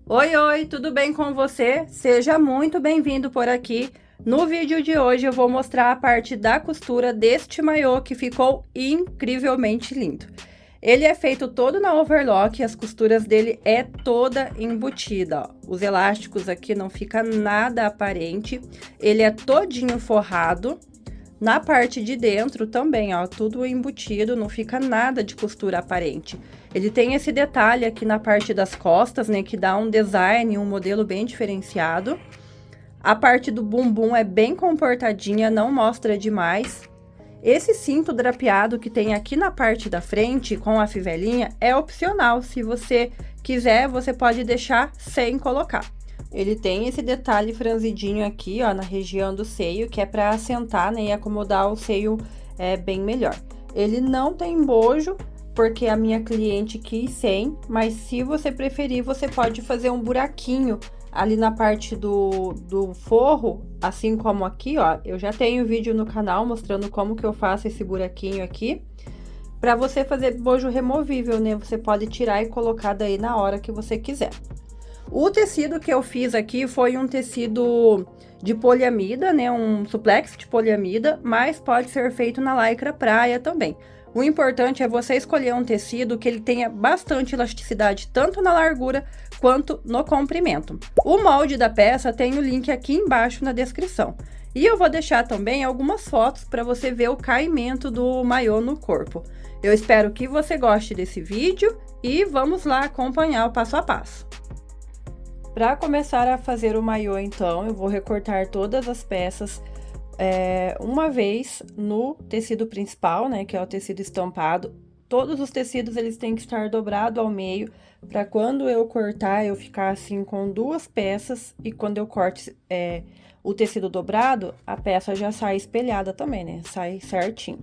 Oi, oi, tudo bem com você? Seja muito bem-vindo por aqui. No vídeo de hoje eu vou mostrar a parte da costura deste maiô que ficou incrivelmente lindo. Ele é feito todo na overlock, as costuras dele é toda embutida, ó. Os elásticos aqui não fica nada aparente, ele é todinho forrado. Na parte de dentro também, ó, tudo embutido, não fica nada de costura aparente. Ele tem esse detalhe aqui na parte das costas, né, que dá um design, um modelo bem diferenciado. A parte do bumbum é bem comportadinha, não mostra demais. Esse cinto drapeado que tem aqui na parte da frente, com a fivelinha, é opcional. Se você quiser, você pode deixar sem colocar. Ele tem esse detalhe franzidinho aqui, ó, na região do seio, que é para assentar, né, e acomodar o seio bem melhor. Ele não tem bojo, porque a minha cliente quis sem, mas se você preferir, você pode fazer um buraquinho ali na parte do forro, assim como aqui, ó. Eu já tenho vídeo no canal mostrando como que eu faço esse buraquinho aqui. Para você fazer bojo removível, né? Você pode tirar e colocar daí na hora que você quiser. O tecido que eu fiz aqui foi um tecido de poliamida, né? Um suplex de poliamida, mas pode ser feito na lycra praia também. O importante é você escolher um tecido que ele tenha bastante elasticidade, tanto na largura quanto no comprimento. O molde da peça tem o link aqui embaixo na descrição. E eu vou deixar também algumas fotos para você ver o caimento do maiô no corpo. Eu espero que você goste desse vídeo e vamos lá acompanhar o passo a passo. Para começar a fazer o maiô, então, eu vou recortar todas as peças uma vez no tecido principal, né, que é o tecido estampado. Todos os tecidos, eles têm que estar dobrado ao meio, para quando eu cortar, eu ficar assim com duas peças, e quando eu corte o tecido dobrado, a peça já sai espelhada também, né, sai certinho.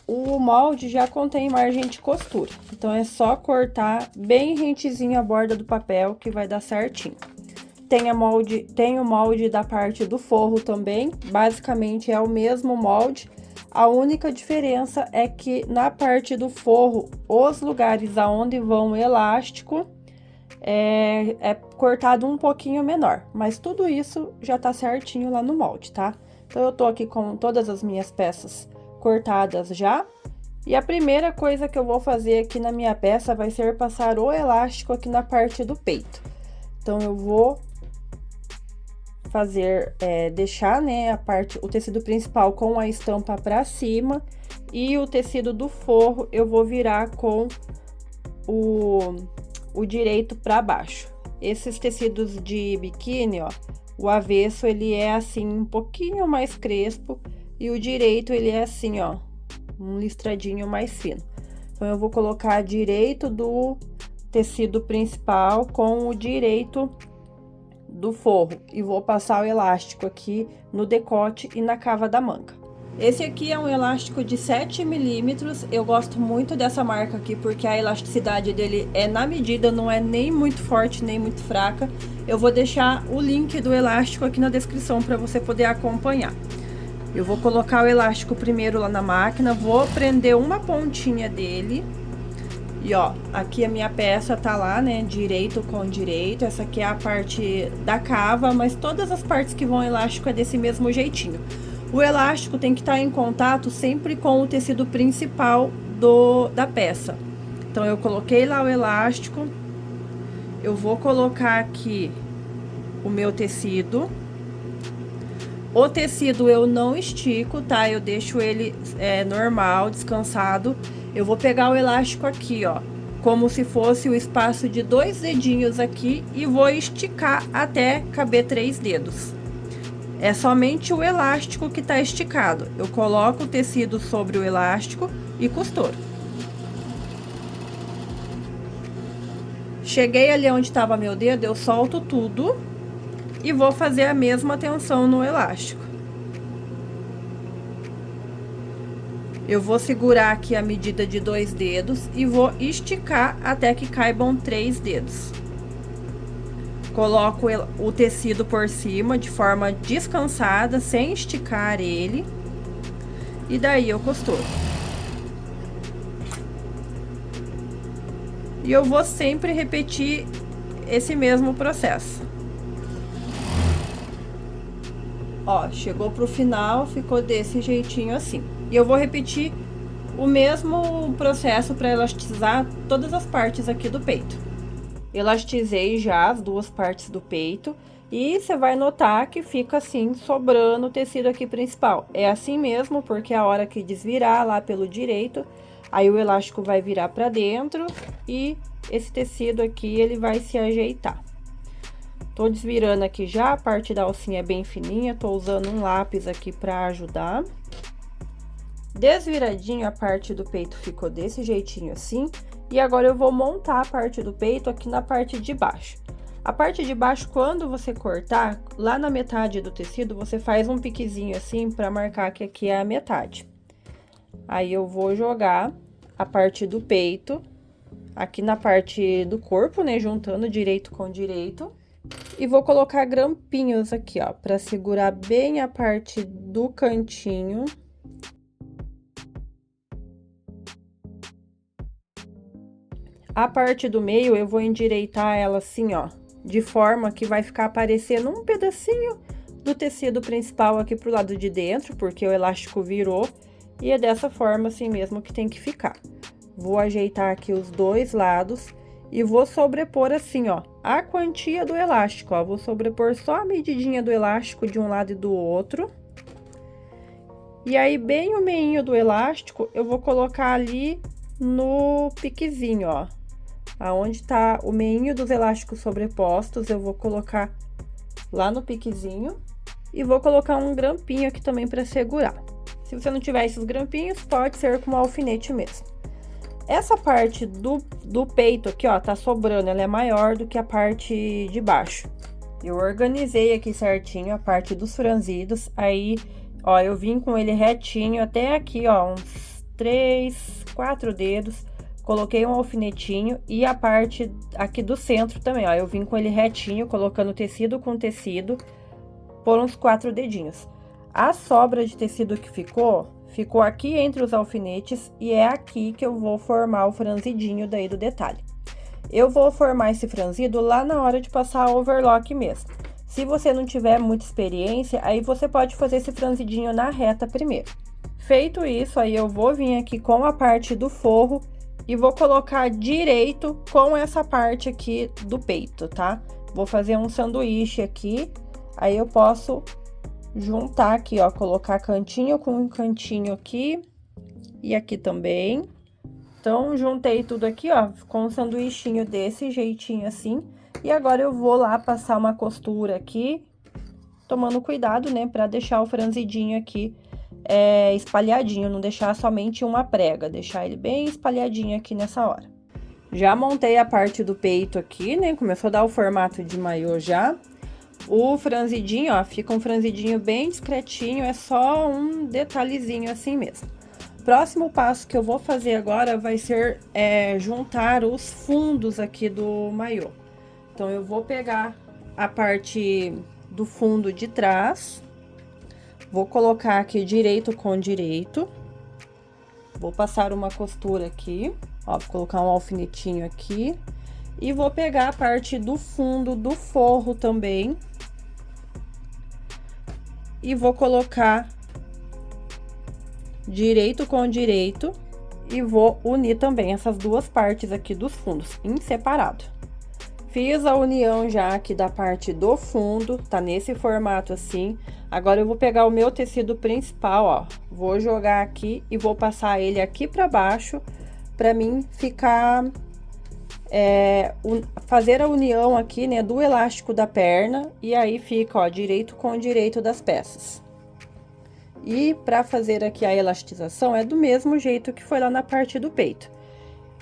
O molde já contém margem de costura, então é só cortar bem rentezinho a borda do papel que vai dar certinho. Tem o molde da parte do forro também, basicamente é o mesmo molde. A única diferença é que na parte do forro, os lugares aonde vão o elástico é cortado um pouquinho menor, mas tudo isso já tá certinho lá no molde, tá? Então eu tô aqui com todas as minhas peças cortadas já. E a primeira coisa que eu vou fazer aqui na minha peça vai ser passar o elástico aqui na parte do peito. Então eu vou fazer, deixar, né, o tecido principal com a estampa pra cima, e o tecido do forro eu vou virar com o direito pra baixo. Esses tecidos de biquíni, ó, o avesso ele é assim um pouquinho mais crespo, e o direito ele é assim, ó, um listradinho mais fino. Então eu vou colocar direito do tecido principal com o direito do forro e vou passar o elástico aqui no decote e na cava da manga. Esse aqui é um elástico de 7 milímetros, eu gosto muito dessa marca aqui porque a elasticidade dele é na medida, não é nem muito forte nem muito fraca. Eu vou deixar o link do elástico aqui na descrição para você poder acompanhar. Eu vou colocar o elástico primeiro lá na máquina, vou prender uma pontinha dele. E ó, aqui a minha peça tá lá, né, direito com direito. Essa aqui é a parte da cava, mas todas as partes que vão elástico é desse mesmo jeitinho. O elástico tem que estar em contato sempre com o tecido principal da peça. Então eu coloquei lá o elástico, eu vou colocar aqui o meu tecido. O tecido eu não estico, tá? Eu deixo ele normal, descansado. Eu vou pegar o elástico aqui, ó, como se fosse o espaço de 2 dedinhos aqui, e vou esticar até caber 3 dedos. É somente o elástico que tá esticado. Eu coloco o tecido sobre o elástico e costuro. Cheguei ali onde estava meu dedo, eu solto tudo e vou fazer a mesma tensão no elástico. Eu vou segurar aqui a medida de 2 dedos e vou esticar até que caibam 3 dedos. Coloco o tecido por cima de forma descansada, sem esticar ele. E daí eu costuro. E eu vou sempre repetir esse mesmo processo. Ó, chegou pro final, ficou desse jeitinho assim. E eu vou repetir o mesmo processo para elastizar todas as partes aqui do peito. Elastizei já as duas partes do peito e você vai notar que fica assim, sobrando o tecido aqui principal. É assim mesmo, porque a hora que desvirar lá pelo direito, aí o elástico vai virar para dentro e esse tecido aqui, ele vai se ajeitar. Tô desvirando aqui já, a parte da alcinha é bem fininha, tô usando um lápis aqui para ajudar. Desviradinho, a parte do peito ficou desse jeitinho assim. E agora eu vou montar a parte do peito aqui na parte de baixo. A parte de baixo, quando você cortar, lá na metade do tecido, você faz um piquezinho assim para marcar que aqui é a metade. Aí eu vou jogar a parte do peito aqui na parte do corpo, né, juntando direito com direito. E vou colocar grampinhos aqui, ó, para segurar bem a parte do cantinho. A parte do meio, eu vou endireitar ela assim, ó, de forma que vai ficar aparecendo um pedacinho do tecido principal aqui pro lado de dentro, porque o elástico virou, e é dessa forma assim mesmo que tem que ficar. Vou ajeitar aqui os dois lados e vou sobrepor assim, ó, a quantia do elástico, ó, vou sobrepor só a medidinha do elástico de um lado e do outro. E aí, bem o meinho do elástico, eu vou colocar ali no piquezinho, ó. Aonde tá o meinho dos elásticos sobrepostos, eu vou colocar lá no piquezinho. E vou colocar um grampinho aqui também para segurar. Se você não tiver esses grampinhos, pode ser com um alfinete mesmo. Essa parte do peito aqui, ó, tá sobrando, ela é maior do que a parte de baixo. Eu organizei aqui certinho a parte dos franzidos, aí, ó, eu vim com ele retinho até aqui, ó, uns 3, 4 dedos. Coloquei um alfinetinho e a parte aqui do centro também, ó, eu vim com ele retinho, colocando tecido com tecido, por uns 4 dedinhos. A sobra de tecido que ficou aqui entre os alfinetes e é aqui que eu vou formar o franzidinho daí do detalhe. Eu vou formar esse franzido lá na hora de passar a overlock mesmo. Se você não tiver muita experiência, aí você pode fazer esse franzidinho na reta primeiro. Feito isso, aí eu vou vir aqui com a parte do forro e vou colocar direito com essa parte aqui do peito, tá? Vou fazer um sanduíche aqui, aí eu posso juntar aqui, ó, colocar cantinho com um cantinho aqui e aqui também. Então, juntei tudo aqui, ó, com um sanduichinho desse jeitinho assim. E agora eu vou lá passar uma costura aqui, tomando cuidado, né, pra deixar o franzidinho aqui espalhadinho, não deixar somente uma prega, deixar ele bem espalhadinho aqui nessa hora. Já montei a parte do peito aqui, né, começou a dar o formato de maiô já. O franzidinho, ó, fica um franzidinho bem discretinho, é só um detalhezinho assim mesmo. Próximo passo que eu vou fazer agora vai ser juntar os fundos aqui do maiô. Então, eu vou pegar a parte do fundo de trás, vou colocar aqui direito com direito, vou passar uma costura aqui, ó, vou colocar um alfinetinho aqui, e vou pegar a parte do fundo do forro também, e vou colocar direito com direito, e vou unir também essas duas partes aqui dos fundos, em separado. Fiz a união já aqui da parte do fundo, tá nesse formato assim. Agora, eu vou pegar o meu tecido principal, ó, vou jogar aqui e vou passar ele aqui pra baixo, pra mim ficar, fazer a união aqui, né, do elástico da perna, e aí fica, ó, direito com direito das peças. E pra fazer aqui a elastização, é do mesmo jeito que foi lá na parte do peito.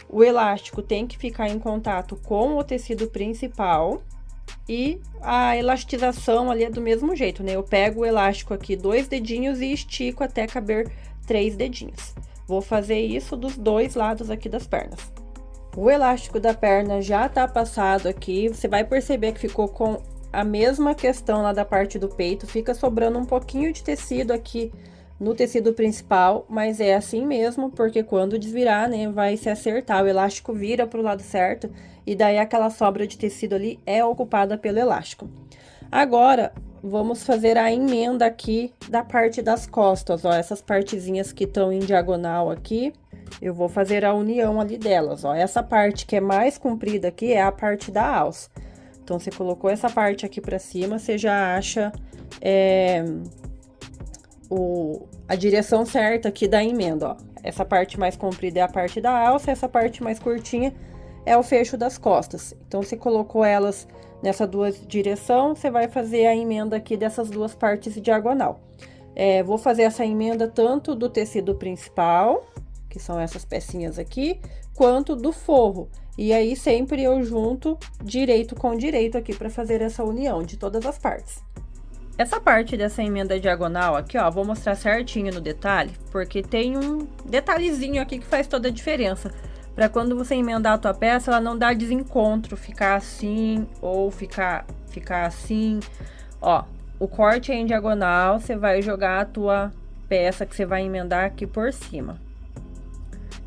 O elástico tem que ficar em contato com o tecido principal e a elastização ali é do mesmo jeito, né? Eu pego o elástico aqui 2 dedinhos e estico até caber 3 dedinhos. Vou fazer isso dos dois lados aqui das pernas. O elástico da perna já tá passado aqui, você vai perceber que ficou com a mesma questão lá da parte do peito, fica sobrando um pouquinho de tecido aqui no tecido principal, mas é assim mesmo, porque quando desvirar, né, vai se acertar, o elástico vira pro lado certo, e daí aquela sobra de tecido ali é ocupada pelo elástico. Agora, vamos fazer a emenda aqui da parte das costas, ó, essas partezinhas que estão em diagonal aqui, eu vou fazer a união ali delas, ó, essa parte que é mais comprida aqui é a parte da alça. Então, você colocou essa parte aqui pra cima, você já acha a direção certa aqui da emenda, ó. Essa parte mais comprida é a parte da alça, essa parte mais curtinha é o fecho das costas. Então, você colocou elas nessa duas direção, você vai fazer a emenda aqui dessas duas partes diagonal. Vou fazer essa emenda tanto do tecido principal, que são essas pecinhas aqui, quanto do forro. E aí, sempre eu junto direito com direito aqui para fazer essa união de todas as partes. Essa parte dessa emenda diagonal aqui, ó, vou mostrar certinho no detalhe, porque tem um detalhezinho aqui que faz toda a diferença. Para quando você emendar a tua peça, ela não dá desencontro, ficar assim ou ficar assim. Ó, o corte é em diagonal, você vai jogar a tua peça que você vai emendar aqui por cima.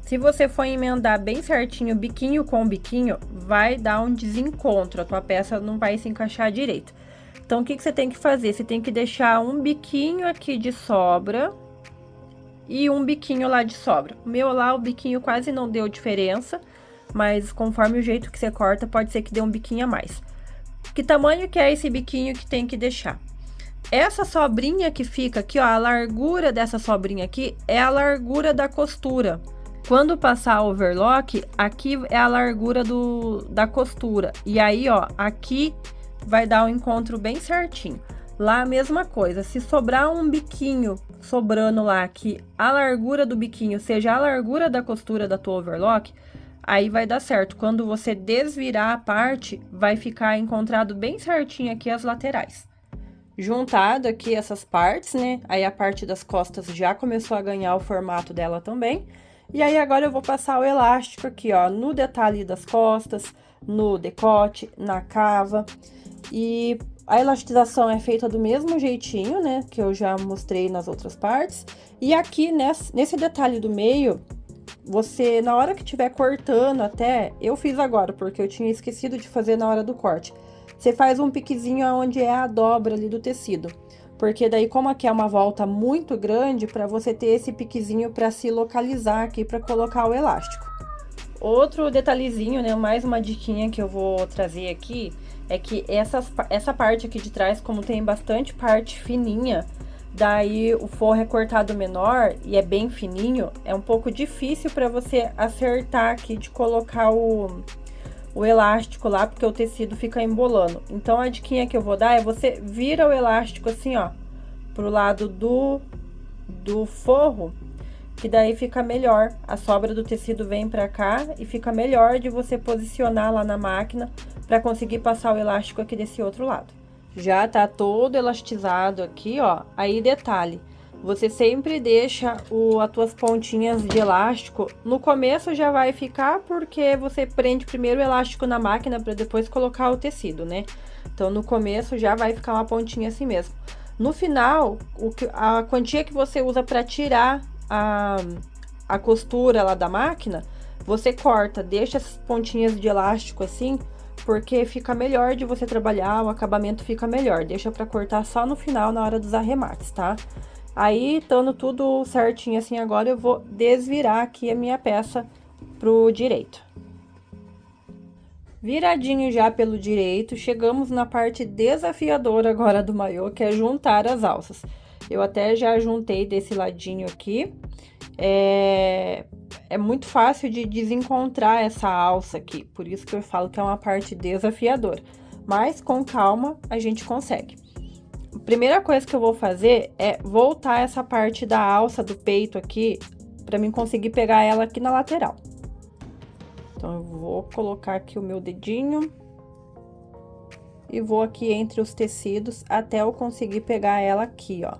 Se você for emendar bem certinho, biquinho com biquinho, vai dar um desencontro, a tua peça não vai se encaixar direito. Então, o que você tem que fazer? Você tem que deixar um biquinho aqui de sobra e um biquinho lá de sobra. O meu lá, o biquinho quase não deu diferença, mas conforme o jeito que você corta, pode ser que dê um biquinho a mais. Que tamanho que é esse biquinho que tem que deixar? Essa sobrinha que fica aqui, ó, a largura dessa sobrinha aqui é a largura da costura. Quando passar o overlock, aqui é a largura da costura. E aí, ó, aqui vai dar um encontro bem certinho. Lá a mesma coisa, se sobrar um biquinho sobrando lá, que a largura do biquinho seja a largura da costura da tua overlock, aí vai dar certo. Quando você desvirar a parte, vai ficar encontrado bem certinho aqui as laterais. Juntado aqui essas partes, né? Aí a parte das costas já começou a ganhar o formato dela também. E aí agora eu vou passar o elástico aqui, ó, no detalhe das costas, no decote, na cava. E a elastização é feita do mesmo jeitinho, né, que eu já mostrei nas outras partes. E aqui, nesse detalhe do meio, você, na hora que estiver cortando até, eu fiz agora, porque eu tinha esquecido de fazer na hora do corte. Você faz um piquezinho onde é a dobra ali do tecido. Porque daí, como aqui é uma volta muito grande, para você ter esse piquezinho para se localizar aqui, para colocar o elástico. Outro detalhezinho, né, mais uma diquinha que eu vou trazer aqui, é que essa parte aqui de trás, como tem bastante parte fininha, daí o forro é cortado menor e é bem fininho, é um pouco difícil para você acertar aqui de colocar o elástico lá, porque o tecido fica embolando. Então, a diquinha que eu vou dar é você vira o elástico assim, ó, pro lado do forro, que daí fica melhor. A sobra do tecido vem pra cá e fica melhor de você posicionar lá na máquina pra conseguir passar o elástico aqui desse outro lado. Já tá todo elastizado aqui, ó. Aí, detalhe, você sempre deixa as tuas pontinhas de elástico. No começo já vai ficar porque você prende primeiro o elástico na máquina para depois colocar o tecido, né? Então, no começo já vai ficar uma pontinha assim mesmo. No final, a quantia que você usa para tirar a costura lá da máquina, você corta, deixa essas pontinhas de elástico assim, porque fica melhor de você trabalhar, o acabamento fica melhor. Deixa para cortar só no final, na hora dos arremates, tá? Aí, estando tudo certinho assim, agora eu vou desvirar aqui a minha peça pro direito. Viradinho já pelo direito, chegamos na parte desafiadora agora do maiô, que é juntar as alças. Eu até já juntei desse ladinho aqui. É muito fácil de desencontrar essa alça aqui, por isso que eu falo que é uma parte desafiadora. Mas com calma a gente consegue. A primeira coisa que eu vou fazer é voltar essa parte da alça do peito aqui, para mim conseguir pegar ela aqui na lateral. Então, eu vou colocar aqui o meu dedinho e vou aqui entre os tecidos até eu conseguir pegar ela aqui, ó.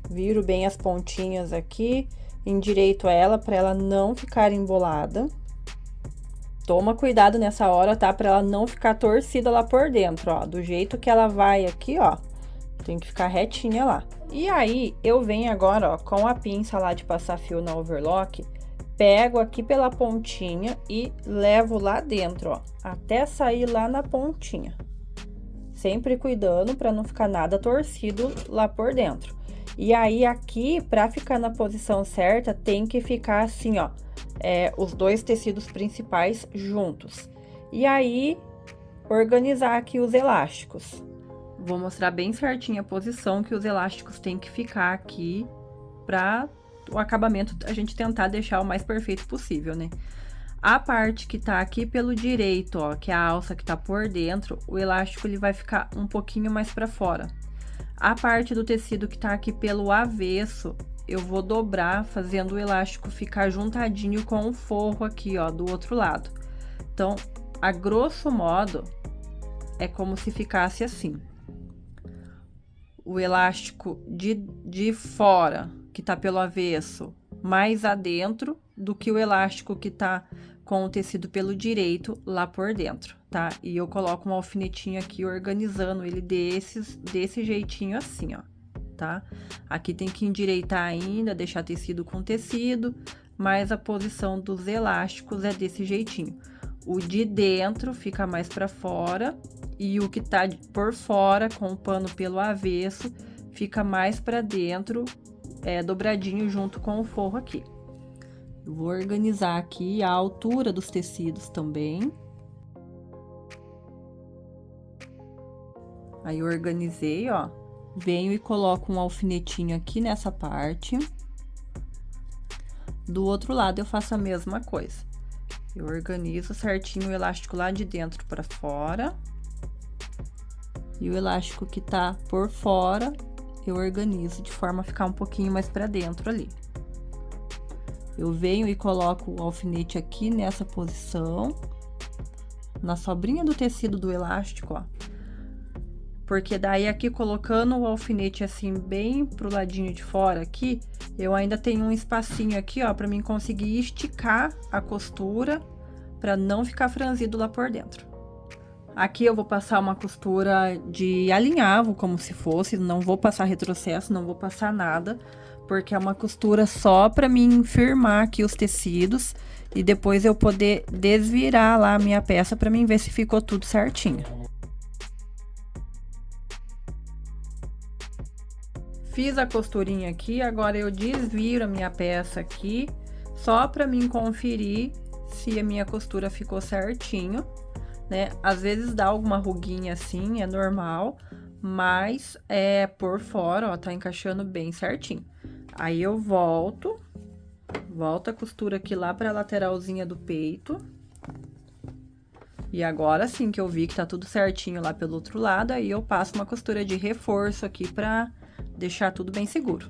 Viro bem as pontinhas aqui, endireito ela para ela não ficar embolada. Toma cuidado nessa hora, tá? Pra ela não ficar torcida lá por dentro, ó. Do jeito que ela vai aqui, ó. Tem que ficar retinha lá. E aí, eu venho agora, ó, com a pinça lá de passar fio na overlock. Pego aqui pela pontinha e levo lá dentro, ó. Até sair lá na pontinha. Sempre cuidando pra não ficar nada torcido lá por dentro. E aí, aqui, pra ficar na posição certa, tem que ficar assim, ó. Os dois tecidos principais juntos. E aí, organizar aqui os elásticos. Vou mostrar bem certinho a posição que os elásticos têm que ficar aqui para o acabamento a gente tentar deixar o mais perfeito possível, né? A parte que tá aqui pelo direito, ó, que é a alça que tá por dentro, o elástico ele vai ficar um pouquinho mais para fora. A parte do tecido que tá aqui pelo avesso, eu vou dobrar, fazendo o elástico ficar juntadinho com o forro aqui, ó, do outro lado. Então, a grosso modo, é como se ficasse assim. O elástico de fora, que tá pelo avesso, mais adentro do que o elástico que tá com o tecido pelo direito lá por dentro, tá? E eu coloco um alfinetinho aqui, organizando ele desse jeitinho assim, ó. Tá? Aqui tem que endireitar ainda, deixar tecido com tecido, mas a posição dos elásticos é desse jeitinho. O de dentro fica mais para fora e o que tá por fora, com o pano pelo avesso, fica mais para dentro, dobradinho junto com o forro aqui. Eu vou organizar aqui a altura dos tecidos também. Aí, eu organizei, ó. Venho e coloco um alfinetinho aqui nessa parte. Do outro lado, eu faço a mesma coisa. Eu organizo certinho o elástico lá de dentro para fora. E o elástico que tá por fora, eu organizo de forma a ficar um pouquinho mais para dentro ali. Eu venho e coloco o alfinete aqui nessa posição. Na sobrinha do tecido do elástico, ó. Porque daí, aqui, colocando o alfinete assim, bem pro ladinho de fora aqui, eu ainda tenho um espacinho aqui, ó, pra mim conseguir esticar a costura, pra não ficar franzido lá por dentro. Aqui eu vou passar uma costura de alinhavo, como se fosse, não vou passar retrocesso, não vou passar nada, porque é uma costura só pra mim firmar aqui os tecidos, e depois eu poder desvirar lá a minha peça pra mim ver se ficou tudo certinho. Fiz a costurinha aqui, agora eu desviro a minha peça aqui, só pra mim conferir se a minha costura ficou certinho, né? Às vezes dá alguma ruguinha assim, é normal, mas por fora, ó, tá encaixando bem certinho. Aí eu volto a costura aqui lá pra lateralzinha do peito. E agora sim que eu vi que tá tudo certinho lá pelo outro lado, aí eu passo uma costura de reforço aqui pra deixar tudo bem seguro.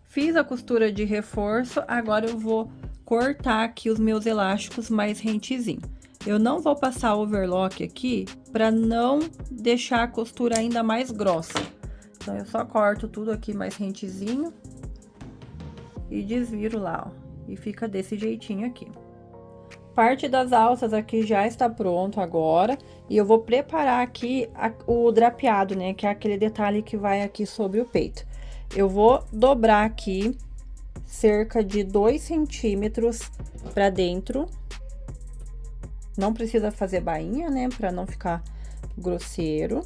Fiz a costura de reforço, agora eu vou cortar aqui os meus elásticos mais rentezinho. Eu não vou passar overlock aqui para não deixar a costura ainda mais grossa. Então, eu só corto tudo aqui mais rentezinho e desviro lá, ó. E fica desse jeitinho aqui. Parte das alças aqui já está pronto agora, e eu vou preparar aqui o drapeado, né, que é aquele detalhe que vai aqui sobre o peito. Eu vou dobrar aqui cerca de 2 centímetros para dentro. Não precisa fazer bainha, né, para não ficar grosseiro.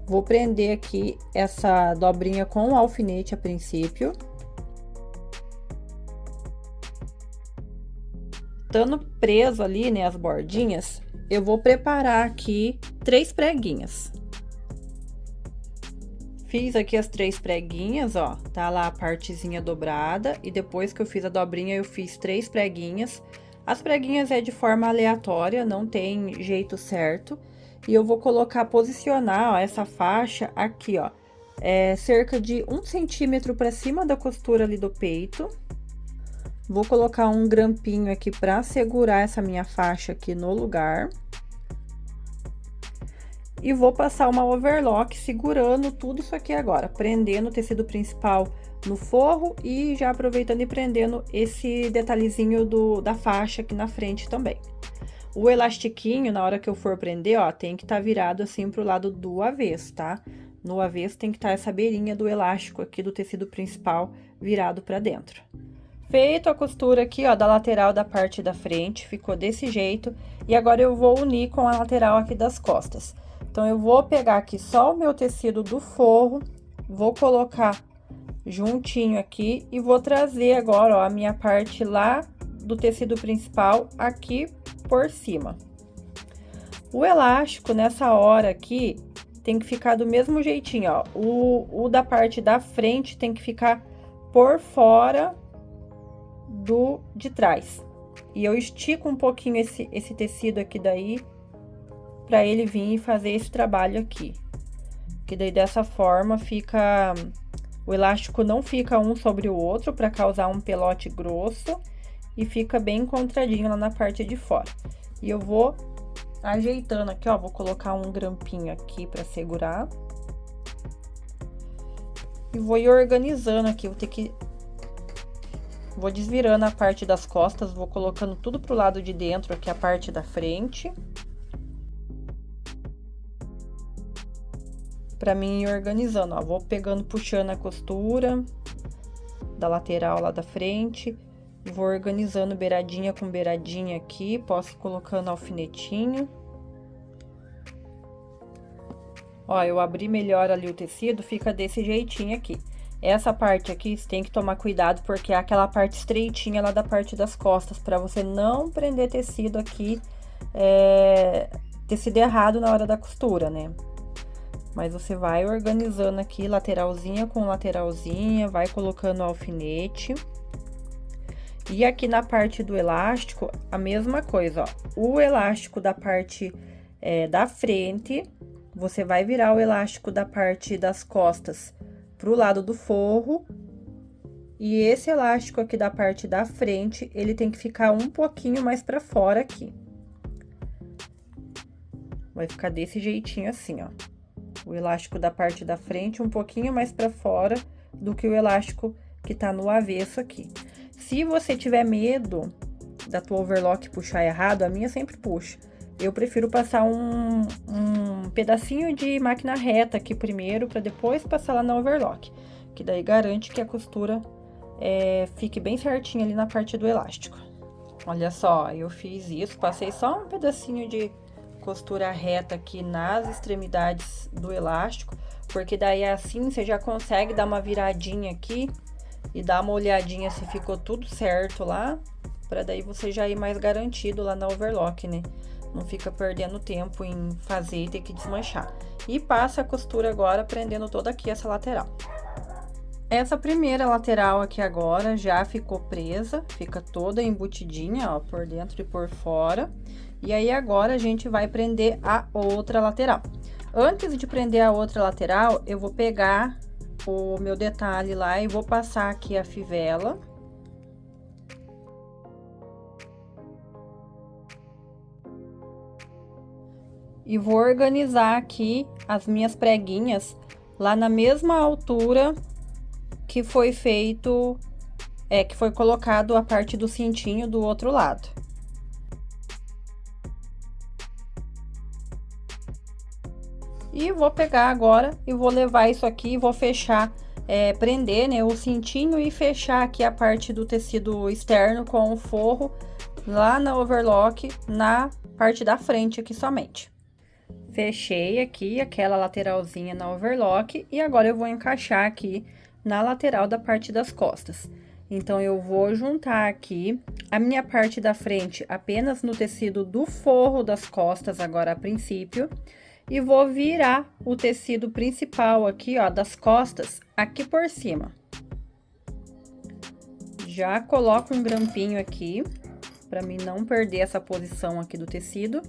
Vou prender aqui essa dobrinha com o alfinete a princípio. Estando preso ali, né, as bordinhas, eu vou preparar aqui 3 preguinhas. Fiz aqui as 3 preguinhas, ó, tá lá a partezinha dobrada, e depois que eu fiz a dobrinha, eu fiz 3 preguinhas. As preguinhas é de forma aleatória, não tem jeito certo. E eu vou colocar, posicionar, ó, essa faixa aqui, ó, cerca de 1 centímetro pra cima da costura ali do peito. Vou colocar um grampinho aqui pra segurar essa minha faixa aqui no lugar. e vou passar uma overlock segurando tudo isso aqui agora, prendendo o tecido principal no forro e já aproveitando e prendendo esse detalhezinho da faixa aqui na frente também. O elastiquinho, na hora que eu for prender, ó, tem que estar virado assim pro lado do avesso, tá? No avesso tem que estar essa beirinha do elástico aqui do tecido principal virado pra dentro. Feito a costura aqui, ó, da lateral da parte da frente, ficou desse jeito. E agora eu vou unir com a lateral aqui das costas. Então, eu vou pegar aqui só o meu tecido do forro, vou colocar juntinho aqui e vou trazer agora, ó, a minha parte lá do tecido principal aqui por cima. O elástico, nessa hora aqui, tem que ficar do mesmo jeitinho, ó. O da parte da frente tem que ficar por fora de trás. E eu estico um pouquinho esse tecido aqui daí, pra ele vir e fazer esse trabalho aqui. Que daí dessa forma fica... O elástico não fica um sobre o outro pra causar um pelote grosso e fica bem encontradinho lá na parte de fora. E eu vou ajeitando aqui, ó, vou colocar um grampinho aqui pra segurar. E vou ir organizando aqui, vou desvirando a parte das costas, vou colocando tudo pro lado de dentro aqui, a parte da frente. Pra mim ir organizando, ó, vou pegando, puxando a costura da lateral lá da frente, vou organizando beiradinha com beiradinha aqui, posso ir colocando alfinetinho. Ó, eu abri melhor ali o tecido, fica desse jeitinho aqui. Essa parte aqui, você tem que tomar cuidado, porque é aquela parte estreitinha lá da parte das costas, pra você não prender tecido aqui, tecido errado na hora da costura, né? Mas você vai organizando aqui, lateralzinha com lateralzinha, vai colocando o alfinete. E aqui na parte do elástico, a mesma coisa, ó. O elástico da parte da frente, você vai virar o elástico da parte das costas pro lado do forro. E esse elástico aqui da parte da frente, ele tem que ficar um pouquinho mais pra fora aqui. Vai ficar desse jeitinho assim, ó. O elástico da parte da frente um pouquinho mais pra fora do que o elástico que tá no avesso aqui. Se você tiver medo da tua overlock puxar errado, a minha sempre puxa. Eu prefiro passar um pedacinho de máquina reta aqui primeiro, pra depois passar lá na overlock. Que daí garante que a costura fique bem certinha ali na parte do elástico. Olha só, eu fiz isso, passei só um pedacinho de costura reta aqui nas extremidades do elástico, porque daí assim você já consegue dar uma viradinha aqui e dar uma olhadinha se ficou tudo certo lá, para daí você já ir mais garantido lá na overlock, né? Não fica perdendo tempo em fazer e ter que desmanchar. E passa a costura agora prendendo toda aqui essa lateral. Essa primeira lateral aqui agora já ficou presa, fica toda embutidinha, ó, por dentro e por fora. E aí, agora, a gente vai prender a outra lateral. Antes de prender a outra lateral, eu vou pegar o meu detalhe lá e vou passar aqui a fivela. E vou organizar aqui as minhas preguinhas lá na mesma altura que foi feito, que foi colocado a parte do cintinho do outro lado. E vou pegar agora e vou levar isso aqui e vou fechar, prender, né, o cintinho e fechar aqui a parte do tecido externo com o forro lá na overlock, na parte da frente aqui somente. Fechei aqui aquela lateralzinha na overlock e agora eu vou encaixar aqui na lateral da parte das costas. Então, eu vou juntar aqui a minha parte da frente apenas no tecido do forro das costas, agora a princípio. E vou virar o tecido principal aqui, ó, das costas, aqui por cima. Já coloco um grampinho aqui, pra mim não perder essa posição aqui do tecido.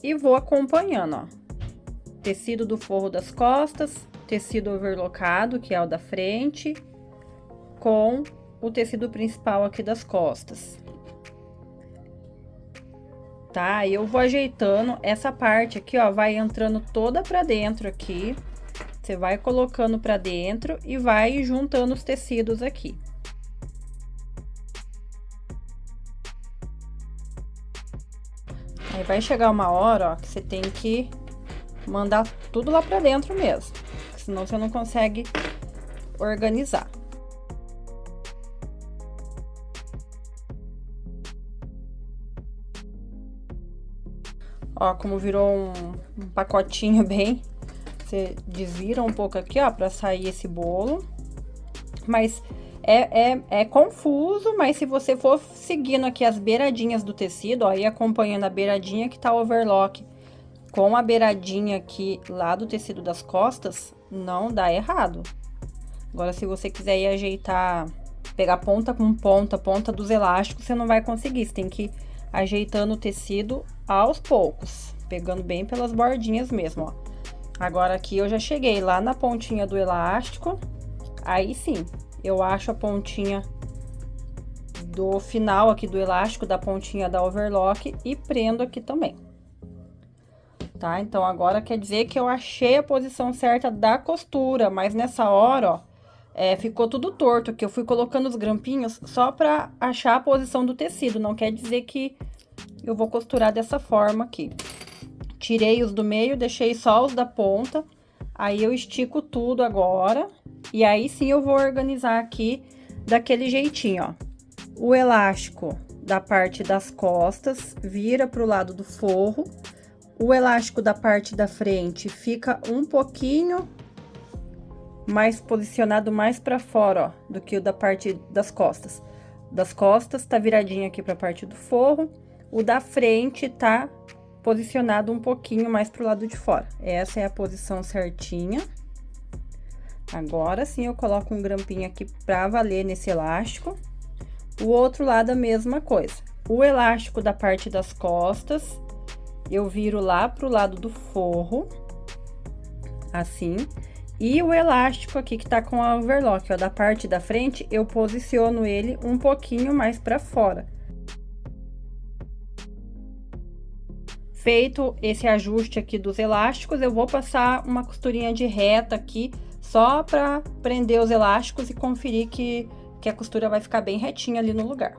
E vou acompanhando, ó. Tecido do forro das costas, tecido overlockado, que é o da frente, com o tecido principal aqui das costas. tá? Aí eu vou ajeitando essa parte aqui, ó, vai entrando toda pra dentro aqui. Você vai colocando pra dentro e vai juntando os tecidos aqui. Aí vai chegar uma hora, ó, que você tem que mandar tudo lá pra dentro mesmo, senão você não consegue organizar. Ó, como virou um pacotinho bem, você desvira um pouco aqui, ó, pra sair esse bolo. Mas é confuso, mas se você for seguindo aqui as beiradinhas do tecido, ó, e acompanhando a beiradinha que tá o overlock com a beiradinha aqui lá do tecido das costas, não dá errado. Agora, se você quiser ir ajeitar, pegar ponta com ponta, ponta dos elásticos, você não vai conseguir. Você tem que ir ajeitando o tecido aos poucos, pegando bem pelas bordinhas mesmo, ó. Agora, aqui eu já cheguei lá na pontinha do elástico, aí sim, eu acho a pontinha do final aqui do elástico, da pontinha da overlock, e prendo aqui também. Tá? Então, agora quer dizer que eu achei a posição certa da costura, mas nessa hora, ó, ficou tudo torto, que eu fui colocando os grampinhos só pra achar a posição do tecido, não quer dizer que eu vou costurar dessa forma aqui. Tirei os do meio, deixei só os da ponta, aí eu estico tudo agora, e aí sim eu vou organizar aqui daquele jeitinho, ó. O elástico da parte das costas vira pro lado do forro, o elástico da parte da frente fica um pouquinho mais posicionado mais pra fora, ó, do que o da parte das costas. Das costas tá viradinho aqui pra parte do forro, o da frente tá posicionado um pouquinho mais pro lado de fora. Essa é a posição certinha. Agora sim eu coloco um grampinho aqui pra valer nesse elástico. O outro lado a mesma coisa. O elástico da parte das costas, eu viro lá pro lado do forro, assim. E o elástico aqui que tá com a overlock, ó, da parte da frente, eu posiciono ele um pouquinho mais pra fora. Feito esse ajuste aqui dos elásticos, eu vou passar uma costurinha de reta aqui, só pra prender os elásticos e conferir que a costura vai ficar bem retinha ali no lugar.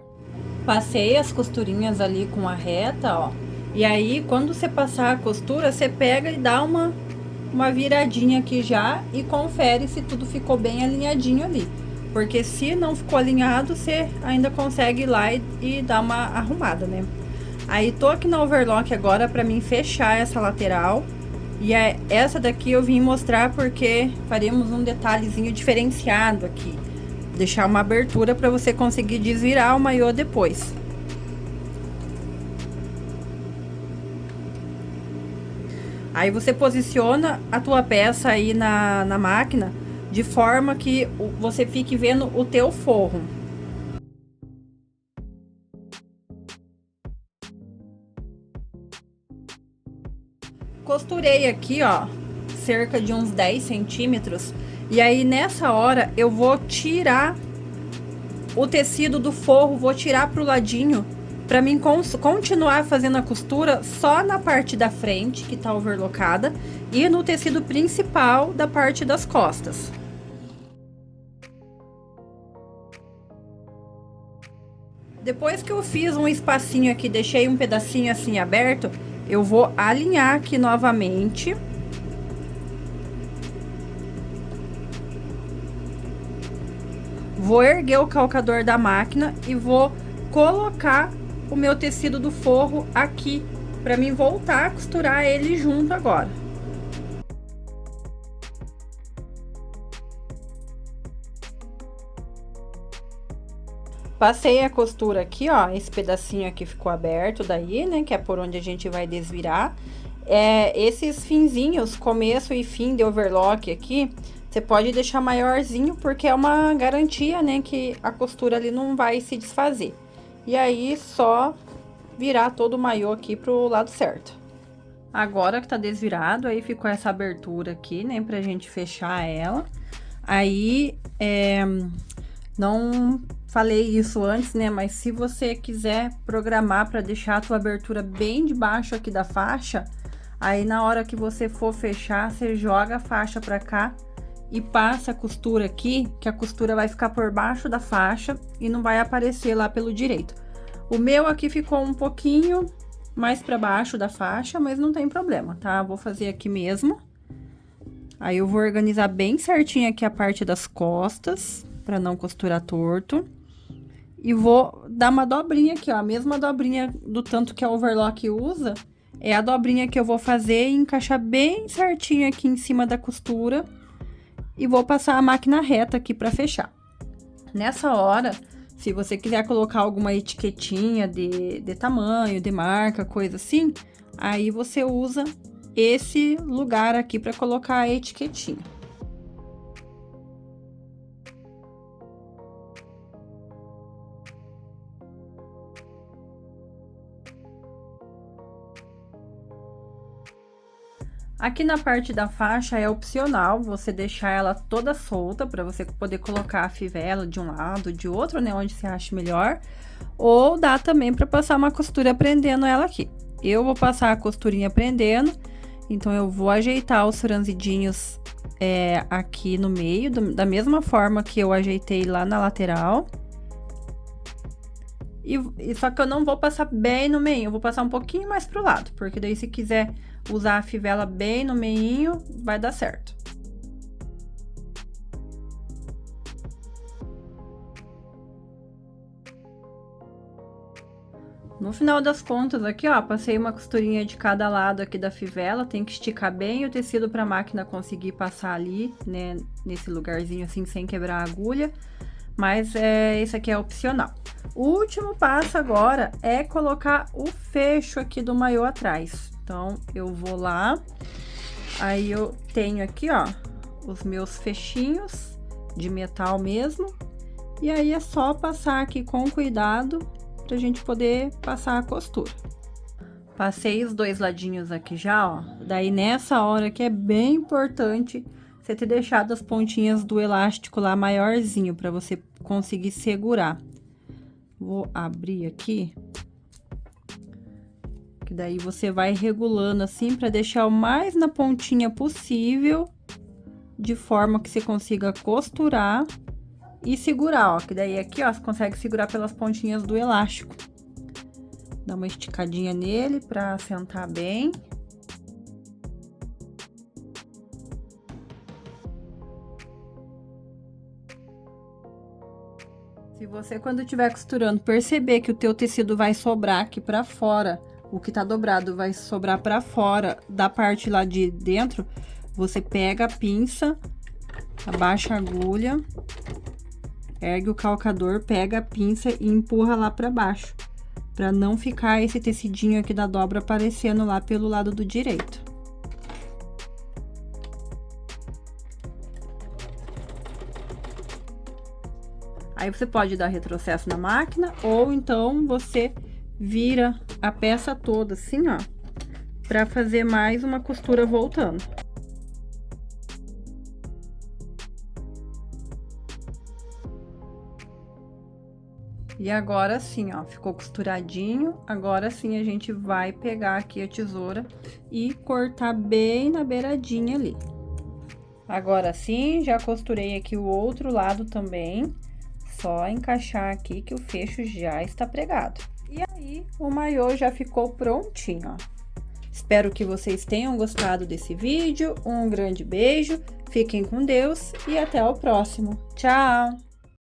Passei as costurinhas ali com a reta, ó. E aí, quando você passar a costura, você pega e dá uma viradinha aqui já e confere se tudo ficou bem alinhadinho ali. Porque se não ficou alinhado, você ainda consegue ir lá e dar uma arrumada, né? Aí, tô aqui na overlock agora pra mim fechar essa lateral. E essa daqui eu vim mostrar porque faremos um detalhezinho diferenciado aqui. Deixar uma abertura pra você conseguir desvirar o maiô depois. Aí você posiciona a tua peça aí na máquina de forma que você fique vendo o teu forro. Costurei aqui, ó, cerca de uns 10 centímetros. E aí, nessa hora, eu vou tirar o tecido do forro, vou tirar pro ladinho, pra mim continuar fazendo a costura só na parte da frente, que tá overlockada, e no tecido principal da parte das costas. Depois que eu fiz um espacinho aqui, deixei um pedacinho assim aberto, eu vou alinhar aqui novamente. Vou erguer o calcador da máquina e vou colocar o meu tecido do forro aqui, para mim voltar a costurar ele junto agora. Passei a costura aqui, ó, esse pedacinho aqui ficou aberto daí, né, que é por onde a gente vai desvirar. Esses finzinhos, começo e fim de overlock aqui, você pode deixar maiorzinho, porque é uma garantia, né, que a costura ali não vai se desfazer. E aí, só virar todo o maiô aqui pro lado certo. Agora que tá desvirado, aí ficou essa abertura aqui, né, pra gente fechar ela. Aí, não falei isso antes, né? Mas se você quiser programar para deixar a tua abertura bem debaixo aqui da faixa, aí na hora que você for fechar, você joga a faixa para cá e passa a costura aqui, que a costura vai ficar por baixo da faixa e não vai aparecer lá pelo direito. O meu aqui ficou um pouquinho mais para baixo da faixa, mas não tem problema, tá? Vou fazer aqui mesmo. Aí eu vou organizar bem certinho aqui a parte das costas, para não costurar torto. E vou dar uma dobrinha aqui, ó, a mesma dobrinha do tanto que a overlock usa, é a dobrinha que eu vou fazer e encaixar bem certinho aqui em cima da costura. E vou passar a máquina reta aqui para fechar. Nessa hora, se você quiser colocar alguma etiquetinha de tamanho, de marca, coisa assim, aí você usa esse lugar aqui para colocar a etiquetinha. Aqui na parte da faixa é opcional você deixar ela toda solta para você poder colocar a fivela de um lado, de outro, né, onde você acha melhor, ou dá também para passar uma costura prendendo ela aqui. Eu vou passar a costurinha prendendo, então eu vou ajeitar os franzidinhos aqui no meio, da mesma forma que eu ajeitei lá na lateral. E só que eu não vou passar bem no meio, eu vou passar um pouquinho mais pro lado, porque daí se quiser usar a fivela bem no meinho, vai dar certo. No final das contas aqui, ó, passei uma costurinha de cada lado aqui da fivela, tem que esticar bem o tecido para a máquina conseguir passar ali, né, nesse lugarzinho assim, sem quebrar a agulha, mas esse aqui é opcional. O último passo agora é colocar o fecho aqui do maiô atrás. Então, eu vou lá, aí eu tenho aqui, ó, os meus fechinhos de metal mesmo, e aí é só passar aqui com cuidado pra gente poder passar a costura. Passei os dois ladinhos aqui já, ó, daí nessa hora que é bem importante você ter deixado as pontinhas do elástico lá maiorzinho, pra você conseguir segurar. Vou abrir aqui. Que daí você vai regulando assim para deixar o mais na pontinha possível, de forma que você consiga costurar e segurar, ó. Que daí aqui, ó, você consegue segurar pelas pontinhas do elástico. Dá uma esticadinha nele para assentar bem. Se você, quando estiver costurando, perceber que o teu tecido vai sobrar aqui para fora, o que tá dobrado vai sobrar para fora da parte lá de dentro, você pega a pinça, abaixa a agulha, ergue o calcador, pega a pinça e empurra lá para baixo, para não ficar esse tecidinho aqui da dobra aparecendo lá pelo lado do direito. Aí você pode dar retrocesso na máquina, ou então você vira a peça toda assim, ó, para fazer mais uma costura voltando. E agora sim, ó, ficou costuradinho. Agora sim a gente vai pegar aqui a tesoura e cortar bem na beiradinha ali. Agora sim, já costurei aqui o outro lado também. Só encaixar aqui que o fecho já está pregado. E aí, o maiô já ficou prontinho, ó. Espero que vocês tenham gostado desse vídeo. Um grande beijo, fiquem com Deus e até o próximo. Tchau!